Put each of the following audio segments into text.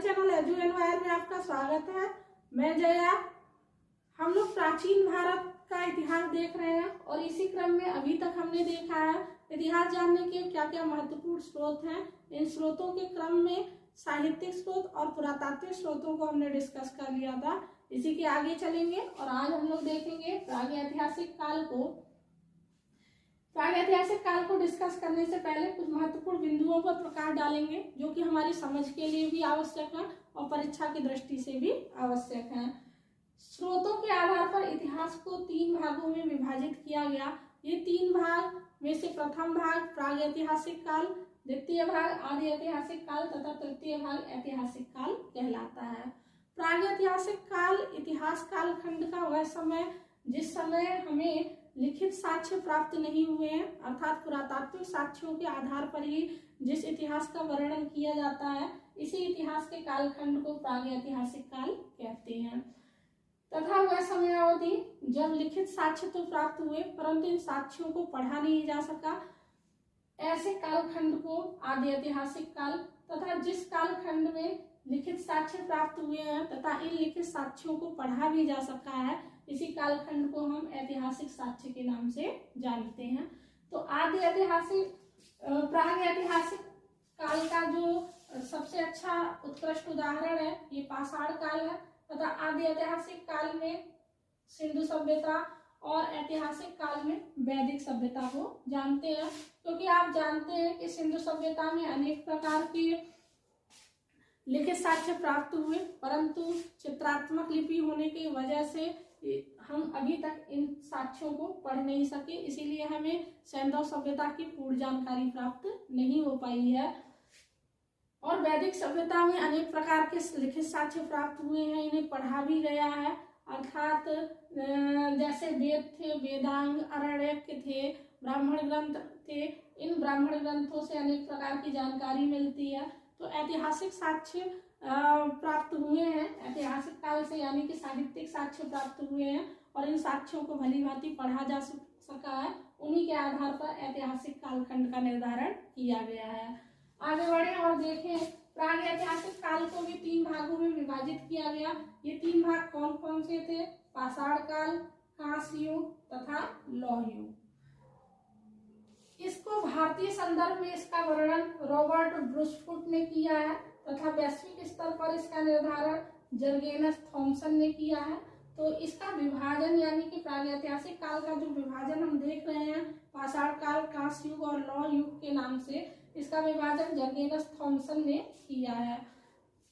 Channel edu एनवायर में आपका स्वागत है। मैं जया। हम लोग प्राचीन भारत का इतिहास देख रहे हैं और इसी क्रम में अभी तक हमने देखा है इतिहास जानने के क्या क्या महत्वपूर्ण स्रोत हैं। इन स्रोतों के क्रम में साहित्यिक स्रोत और पुरातात्विक स्रोतों को हमने डिस्कस कर लिया था। इसी के आगे चलेंगे और आज हम लोग देखेंगे प्रागैतिहासिक काल को। प्रागैतिहासिक काल को डिस्कस करने से पहले कुछ महत्वपूर्ण बिंदुओं पर प्रकाश डालेंगे जो कि हमारी समझ के लिए भी आवश्यक है और परीक्षा की दृष्टि से भी आवश्यक है। स्रोतों के आधार पर इतिहास को 3 भागों में विभाजित किया गया। ये 3 भाग में से प्रथम भाग प्रागैतिहासिक काल, द्वितीय भाग आदि ऐतिहासिक काल तथा तृतीय भाग ऐतिहासिक काल कहलाता है। प्रागैतिहासिक काल इतिहास काल खंड का वह समय जिस समय हमें लिखित साक्ष्य प्राप्त नहीं हुए हैं, अर्थात पुरातात्विक साक्ष्यों के आधार पर ही जिस इतिहास का वर्णन किया जाता है, इसी इतिहास के कालखंड को प्रागैतिहासिक काल कहते हैं। तथा वह समयावधि जब लिखित साक्ष्य तो प्राप्त हुए परंतु इन साक्ष्यों को पढ़ा नहीं जा सका, ऐसे कालखंड को आदि ऐतिहासिक काल, तथा जिस कालखंड में लिखित साक्ष्य प्राप्त हुए हैं तथा इन लिखित साक्ष्यों को पढ़ा भी जा सका है, इसी कालखंड को हम ऐतिहासिक साक्ष्य के नाम से जानते हैं। तो आदि ऐतिहासिक प्रागैतिहासिक काल का जो सबसे अच्छा उत्कृष्ट उदाहरण है ये पाषाण काल है तथा आदि ऐतिहासिक काल में सिंधु सभ्यता और ऐतिहासिक काल में वैदिक सभ्यता को जानते हैं। क्योंकि आप जानते हैं कि सिंधु सभ्यता में अनेक प्रकार के लिखित साक्ष्य प्राप्त हुए परंतु चित्रात्मक लिपि होने की वजह से हम अभी तक इन साक्ष्यों को पढ़ नहीं सके, इसीलिए हमें सैंधव सभ्यता की पूर्ण जानकारी प्राप्त नहीं हो पाई है। और वैदिक सभ्यता में अनेक प्रकार के लिखित साक्ष्य प्राप्त हुए हैं, इन्हें पढ़ा भी गया है। अर्थात जैसे वेद थे, वेदांग, आरण्यक थे, ब्राह्मण ग्रंथ थे, इन ब्राह्मण ग्रंथों से अनेक प्रकार की जानकारी मिलती है। तो ऐतिहासिक साक्ष्य प्राप्त हुए हैं ऐतिहासिक काल से, यानी कि साहित्यिक साक्ष्य प्राप्त हुए हैं और इन साक्ष्यों को भली भांति पढ़ा जा सका है। उन्हीं के आधार पर ऐतिहासिक कालखंड का निर्धारण किया गया है। आगे बढ़े और देखें प्रागैतिहासिक काल को भी 3 भागों में विभाजित किया गया। ये 3 भाग कौन कौन से थे? पाषाण काल, कांस्य युग तथा लौह युग। इसको भारतीय संदर्भ में इसका वर्णन रॉबर्ट ब्रूसफुट ने किया है तथा वैश्विक स्तर पर इसका निर्धारण जर्गेनस थॉमसन ने किया है। तो इसका विभाजन यानी कि प्रागैतिहासिक काल का जो विभाजन हम देख रहे हैं पाषाण काल, कांस्य युग और लौह युग के नाम से, इसका विभाजन जर्गेनस थॉमसन ने किया है।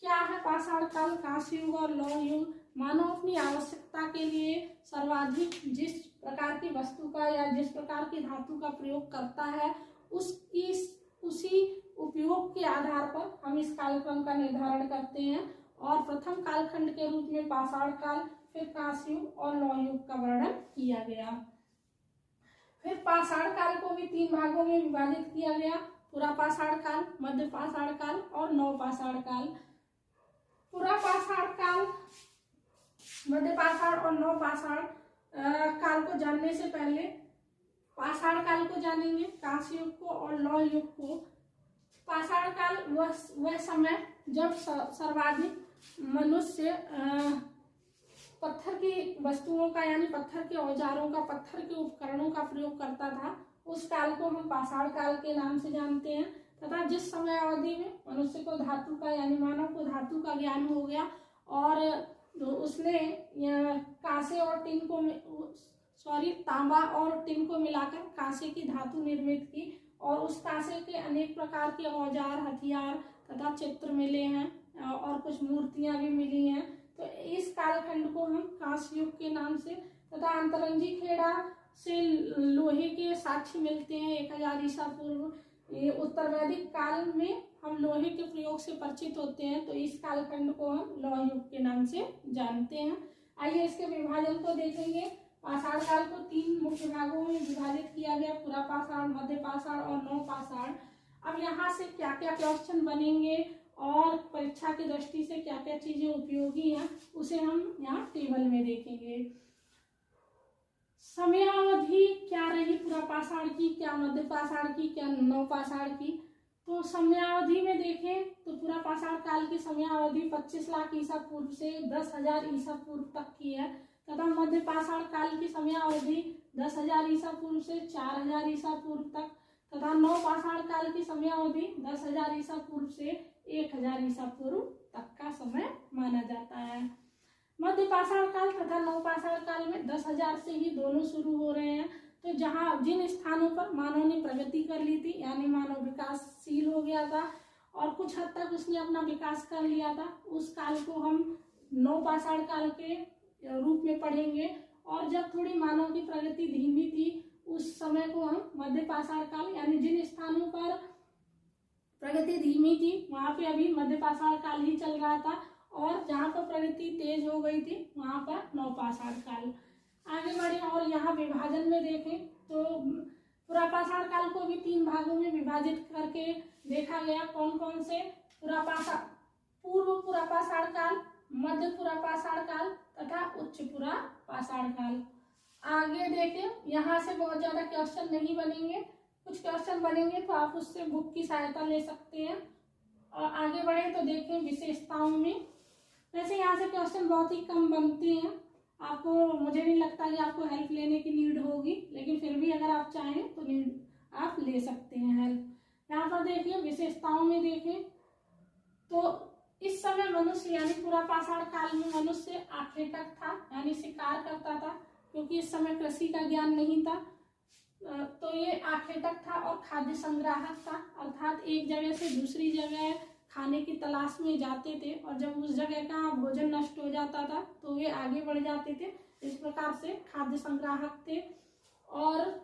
क्या है पाषाण काल, कांस्य युग और लौह युग? मानव अपनी आवश्यकता के लिए सर्वाधिक जिस प्रकार की वस्तु का या जिस प्रकार की धातु का प्रयोग करता है उसी उपयोग के आधार पर हम इस कालक्रम का निर्धारण करते हैं। और प्रथम कालखंड के रूप में पाषाण काल, फिर कांस्य युग और लौह युग का वर्णन किया गया। फिर पाषाण काल को भी 3 भागों में विभाजित किया गया, पुरा पाषाण काल, मध्य पाषाण काल और नव पाषाण काल। पुरा पाषाण काल, मध्य पाषाण और नव पाषाण काल को जानने से पहले पाषाण काल को जानेंगे, कांस्य युग को और लौह युग को। पाषाण काल वह समय जब सर्वाधिक मनुष्य पत्थर की वस्तुओं का यानी पत्थर के औजारों का, पत्थर के उपकरणों का प्रयोग करता था, उस काल को हम पाषाण काल के नाम से जानते हैं। तथा जिस समय अवधि में मनुष्य को धातु का यानी मानव को धातु का ज्ञान हो गया और उसने कांसे और टिन को तांबा और टिन को मिलाकर कांसे की धातु निर्मित की और उस कांसे के अनेक प्रकार के औजार, हथियार तथा चित्र मिले हैं और कुछ मूर्तियां भी मिली हैं। तो इस कालखंड को हम कांस्य युग के नाम से, तथा अंतरंगी खेड़ा से लोहे के साक्ष्य मिलते हैं 1000 ईसा पूर्व। उत्तर वैदिक काल में हम लोहे के प्रयोग से परिचित होते हैं, तो इस कालखंड को हम लौह युग के नाम से जानते हैं। आइए इसके विभाजन को देखेंगे। पाषाण काल को 3 मुख्य भागों में विभाजित किया गया, पुरा पाषाण, मध्य पाषाण और नव पाषाण। अब यहाँ से क्या क्या क्वेश्चन बनेंगे और परीक्षा की दृष्टि से क्या क्या चीजें उपयोगी हैं उसे हम यहाँ टेबल में देखेंगे। समयावधि क्या रही पुरा पाषाण की, क्या मध्य पाषाण की, क्या नव पाषाण की? तो समयावधि में देखें तो पूरा पाषाण काल की समयावधि 25 लाख ईसा पूर्व से 10,000 ईसा पूर्व तक की है, तथा मध्य पाषाण काल की समयावधि 10,000 ईसा पूर्व से 4,000 ईसा पूर्व तक, तथा नव पाषाण काल की समयावधि 10,000 ईसा पूर्व से 1,000 ईसा पूर्व तक का समय माना जाता है। मध्य पाषाण काल तथा नव पाषाण काल में 10,000 से ही दोनों शुरू हो रहे हैं। तो जहाँ जिन स्थानों पर मानव ने प्रगति कर ली थी, यानी मानव विकासशील हो गया था और कुछ हद तक उसने अपना विकास कर लिया था, उस काल को हम नव पाषाण काल के रूप में पढ़ेंगे। और जब थोड़ी मानव की प्रगति धीमी थी, उस समय को हम मध्य पाषाण काल, यानी जिन स्थानों पर प्रगति धीमी थी वहां पे अभी मध्य पाषाण काल ही चल रहा था, और जहाँ पर प्रगति तेज हो गई थी वहां पर नव पाषाण काल। आगे बढ़े और यहाँ विभाजन में देखें तो पुरापाषाण काल को भी 3 भागों में विभाजित करके देखा गया। कौन कौन से? पूर्व पुरापाषाण काल, मध्य पुरापाषाण काल तथा उच्च पुरापाषाण काल। आगे देखें, यहाँ से बहुत ज्यादा क्वेश्चन नहीं बनेंगे, कुछ क्वेश्चन बनेंगे तो आप उससे बुक की सहायता ले सकते हैं। और आगे बढ़े तो देखें विशेषताओं में, वैसे यहाँ से क्वेश्चन बहुत ही कम बनते हैं, आपको, मुझे नहीं लगता कि आपको हेल्प लेने की नीड होगी, लेकिन फिर भी अगर आप चाहें तो आप ले सकते हैं हेल्प। यहाँ पर देखिए विशेषताओं में देखें तो इस समय मनुष्य यानी पुरापाषाण काल में मनुष्य आखेटक था, यानी शिकार करता था, क्योंकि इस समय कृषि का ज्ञान नहीं था। तो ये आखेटक था और खाद्य संग्राहक था, अर्थात एक जगह से दूसरी जगह खाने की तलाश में जाते थे, और जब उस जगह का भोजन नष्ट हो जाता था तो वे आगे बढ़ जाते थे। इस प्रकार से खाद्य संग्राहक थे। और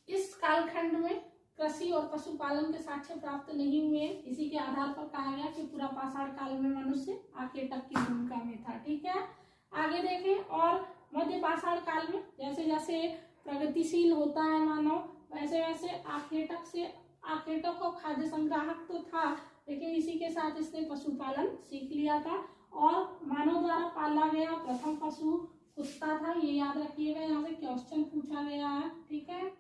इस कालखंड में कृषि और पशुपालन के साक्ष्य प्राप्त नहीं हुए। इसी के आधार पर कहा गया कि पुरापाषाण काल में मनुष्य आखेटक की भूमिका में था। ठीक है, आगे देखें। और मध्य पाषाण काल में जैसे जैसे प्रगतिशील होता है मानव, वैसे वैसे आखेटक और खाद्य संग्राहक तो था, लेकिन इसी के साथ इसने पशुपालन सीख लिया था। और मानव द्वारा पाला गया प्रथम पशु कुत्ता था, ये याद रखिएगा, यहाँ से क्वेश्चन पूछा गया है। ठीक है,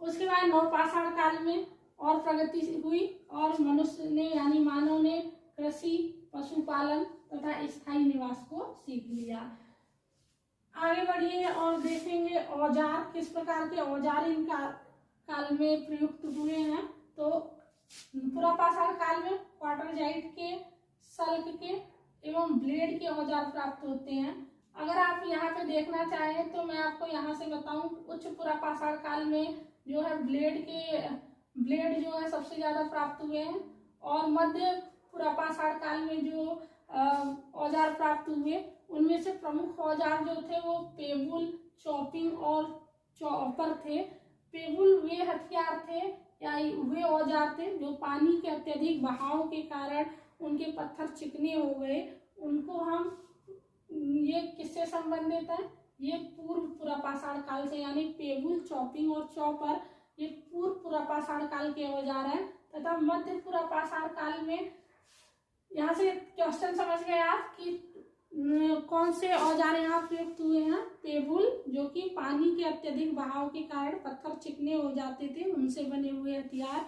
उसके बाद नवपाषाण काल में और प्रगति हुई और मनुष्य ने यानी मानव ने कृषि, पशुपालन तथा स्थायी निवास को सीख लिया। आगे बढ़िए और देखेंगे औजार, किस प्रकार के औजार इन काल में प्रयुक्त हुए हैं। तो पुरापाषाण काल में क्वार्टरजाइट के, सल्क के एवं ब्लेड के औजार प्राप्त होते हैं। अगर आप यहाँ पे देखना चाहें तो मैं आपको यहाँ से बताऊं, उच्च पुरापाषाण काल में जो है ब्लेड जो है सबसे ज्यादा प्राप्त हुए हैं, और मध्य पुरापाषाण काल में जो औजार प्राप्त हुए उनमें से प्रमुख औजार जो थे वो पेबुल, चॉपिंग और चॉपर थे। पेबुल वे हथियार थे या वे औजार थे जो पानी के अत्यधिक बहाव के कारण उनके पत्थर चिकने हो गए। उनको हम, ये किससे संबंधित है? ये पूर्व पुरापाषाण काल से, यानी पेबुल, चॉपिंग और चॉपर ये पूर्व पुरापाषाण काल के औजार हैं। तथा मध्य पुरापाषाण काल में, यहाँ से क्वेश्चन समझ गए आप कि कौन से औजार यहाँ प्रयुक्त हुए हैं? पेबुल जो कि पानी के अत्यधिक बहाव के कारण पत्थर चिकने हो जाते थे, उनसे बने हुए हथियार,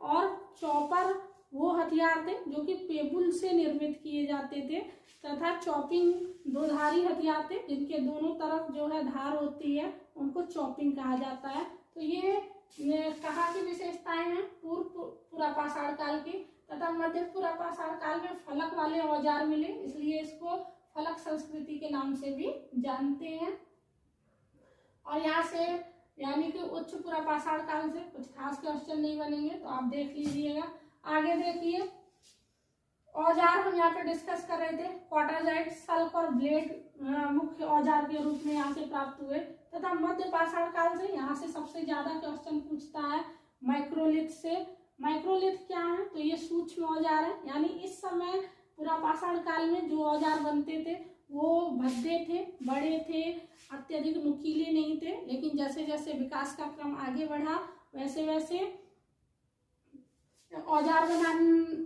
और चॉपर वो हथियार थे जो कि पेबुल से निर्मित किए जाते थे, तथा चॉपिंग दोधारी हथियार थे जिनके दोनों तरफ जो है धार होती है, उनको चॉपिंग कहा जाता है। तो ये कहाँ की विशेषताएं हैं? पूर्व पुरापाषाण काल की। तथा मध्य पुरापाषाण काल में फलक वाले औजार मिले, इसलिए इसको फलक संस्कृति के नाम से भी जानते हैं। और यहाँ से यानी कि उच्च पुरापाषाण काल से कुछ खास क्वेश्चन नहीं बनेंगे, तो आप देख लीजिएगा। आगे देखिए, औजार हम यहाँ पे डिस्कस कर रहे थे, क्वार्टरजाइट, सल्क और ब्लेड मुख्य औजार के रूप में यहाँ से प्राप्त हुए। तथा मध्य पाषाण काल से यहाँ से सबसे ज्यादा क्वेश्चन पूछता है माइक्रोलिथ से। माइक्रोलिथ क्या है? तो ये सूक्ष्म औजार है, यानी इस समय पुरापाषाण काल में जो औजार बनते थे वो भद्दे थे, बड़े थे, अत्यधिक नुकीले नहीं थे। लेकिन जैसे जैसे विकास का क्रम आगे बढ़ा वैसे वैसे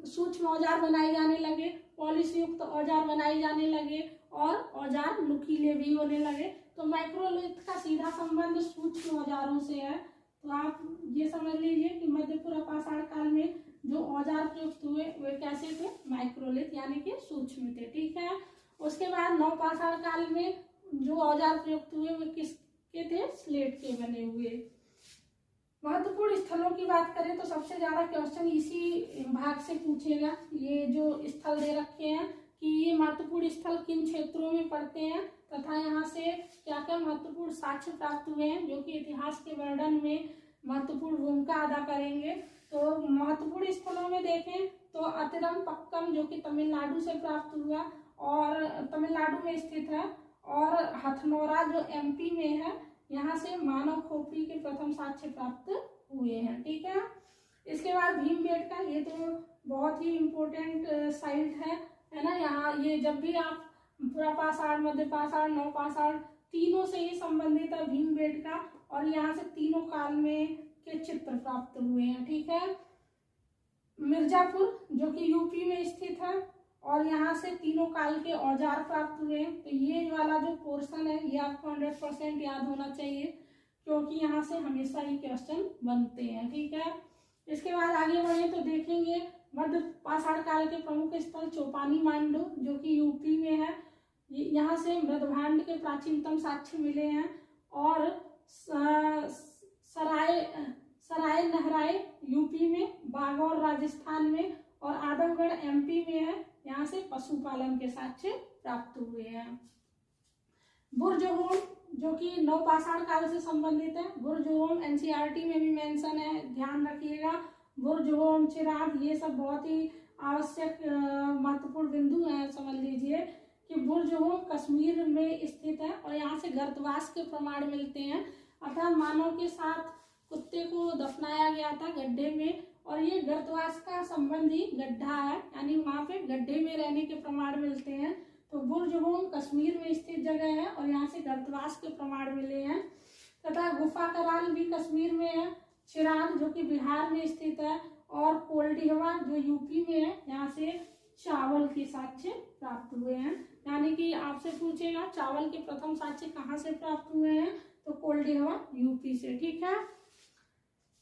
सूक्ष्म औजार बनाए जाने लगे, पॉलिश युक्त औजार बनाए जाने लगे और औजार नुकीले भी होने लगे। तो माइक्रोलिथ का सीधा संबंध सूक्ष्म औजारों से है। तो आप ये समझ लीजिए कि मध्यपुरा पाषाण काल में जो औजार प्रयुक्त हुए वे कैसे थे, माइक्रोलिथ यानी कि सूक्ष्म थे। ठीक है। उसके बाद नवपाषाण काल में जो औजार प्रयुक्त हुए वे किसके थे, स्लेट के बने हुए। महत्वपूर्ण स्थलों की बात करें तो सबसे ज्यादा क्वेश्चन इसी भाग से पूछेगा। ये जो स्थल दे रखे हैं कि ये महत्वपूर्ण स्थल किन क्षेत्रों में पड़ते हैं तथा यहाँ से क्या क्या महत्वपूर्ण साक्ष्य प्राप्त हुए हैं जो कि इतिहास के वर्णन में महत्वपूर्ण भूमिका अदा करेंगे। तो महत्वपूर्ण स्थलों में देखें तो अतिरम पक्कम जो कि तमिलनाडु से प्राप्त हुआ और तमिलनाडु में स्थित है, और हथनोरा जो एमपी में है, यहाँ से मानव खोपड़ी के प्रथम साक्ष्य प्राप्त हुए हैं। ठीक है। इसके बाद भीमबेटका, ये तो बहुत ही इम्पोर्टेंट साइट है ना। यहाँ ये जब भी आप पुरापाषाण, मध्यपाषाण, नवपाषाण तीनों से ही संबंधित है भीमबेटका, और यहाँ से तीनों काल में के चित्र प्राप्त हुए हैं। ठीक है। मिर्जापुर जो कि यूपी में स्थित है, और यहाँ से तीनों काल के औजार प्राप्त हुए हैं। तो ये वाला जो पोर्शन है ये आपको 100% याद होना चाहिए, क्योंकि यहाँ से हमेशा ही क्वेश्चन बनते हैं। ठीक है। इसके बाद आगे बढ़े तो देखेंगे मध्य पाषाण काल के प्रमुख स्थल चौपानी मांडू जो कि यूपी में है। यहाँ से मृदभांड के प्राचीनतम साक्ष्य मिले हैं, और सराय नहराए यूपी में, बागौर राजस्थान में, और आदमगढ़ एमपी में है। यहाँ से पशुपालन के साक्ष्य प्राप्त हुए हैं। बुर्जहोम जो कि नवपाषाण काल से संबंधित है। बुर्जहोम एनसीईआरटी में भी मेंशन है, ध्यान रखिएगा। बुर्जहोम, चिराग, ये सब बहुत ही आवश्यक महत्वपूर्ण बिंदु हैं। समझ लीजिए कि बुर्जहोम कश्मीर में स्थित है, और यहाँ से गर्तवास के प्रमाण मिलते हैं, अर्थात मानव के साथ कुत्ते को दफनाया गया था गड्ढे में, और ये गर्तवास का संबंधी गड्ढा है, यानी वहाँ पे गड्ढे में रहने के प्रमाण मिलते हैं। तो बुर्जहोम कश्मीर में स्थित जगह है, और यहाँ से गर्तवास के प्रमाण मिले हैं। तथा गुफा कराल भी कश्मीर में है। चिराग जो कि बिहार में स्थित है, और कोल्डिहवा जो यूपी में है, यहाँ से चावल के साक्ष्य प्राप्त हुए हैं। यानी कि आपसे पूछेगा चावल के प्रथम साक्ष्य कहाँ से प्राप्त हुए हैं, तो कोल्डिहवा यूपी से। ठीक है।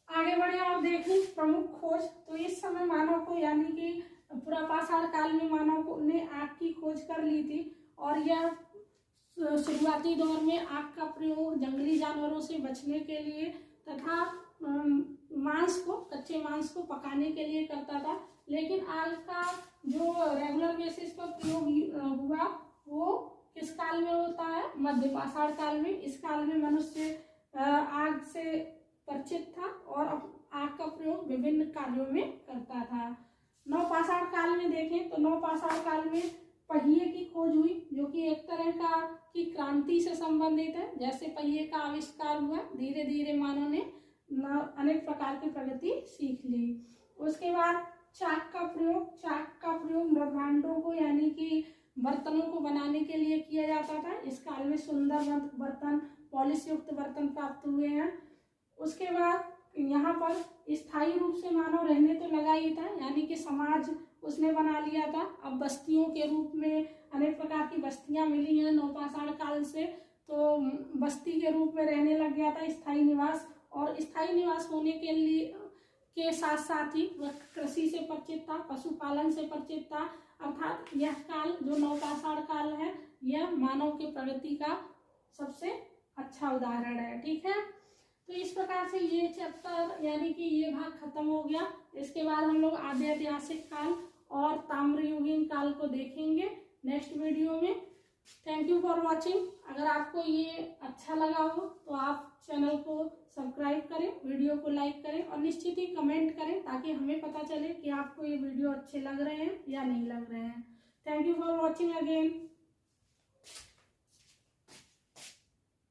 आगे बढ़े और देखें प्रमुख खोज। तो इस समय मानव को, यानी कि पुरापाषाण काल में मानव को ने आग की खोज कर ली थी, और यह शुरुआती दौर में आग का प्रयोग जंगली जानवरों से बचने के लिए तथा मांस को, कच्चे मांस को पकाने के लिए करता था। लेकिन आग का जो रेगुलर बेसिस पर प्रयोग हुआ वो किस काल में होता है, मध्यपाषाण काल में। इस काल में मनुष्य आग से परिचित था और आग का प्रयोग विभिन्न कार्यों में करता था। नवपाषाण काल में देखें तो नवपाषाण काल में पहिए की खोज हुई, जो कि एक तरह का की क्रांति से संबंधित है। जैसे पहिए का आविष्कार हुआ, धीरे धीरे मानव ने अनेक प्रकार की प्रगति सीख ली। उसके बाद चाक का प्रयोग मृदभांडों को, यानी कि बर्तनों को बनाने के लिए किया जाता था। इस काल में सुंदर बर्तन, पॉलिश युक्त बर्तन प्राप्त हुए हैं। उसके बाद यहाँ पर स्थायी रूप से मानव रहने तो लगा ही था, यानी कि समाज उसने बना लिया था। अब बस्तियों के रूप में अनेक प्रकार की बस्तियां मिली हैं नवपाषाण काल से, तो बस्ती के रूप में रहने लग गया था, स्थायी निवास। और स्थायी निवास होने के लिए के साथ साथ ही वह कृषि से परिचित था, पशुपालन से परिचित था। अर्थात यह काल जो नवपाषाण काल है, यह मानव के प्रगति का सबसे अच्छा उदाहरण है। ठीक है। तो इस प्रकार से ये चैप्टर, यानी कि ये भाग खत्म हो गया। इसके बाद हम लोग आद्य ऐतिहासिक काल और ताम्रयुगीन काल को देखेंगे नेक्स्ट वीडियो में। Thank you for watching. अगर आपको ये अच्छा लगा हो तो आप चैनल को सब्सक्राइब करें, वीडियो को लाइक करें, और निश्चित ही कमेंट करें, ताकि हमें पता चले कि आपको ये वीडियो अच्छे लग रहे हैं या नहीं लग रहे हैं। Thank you for watching again.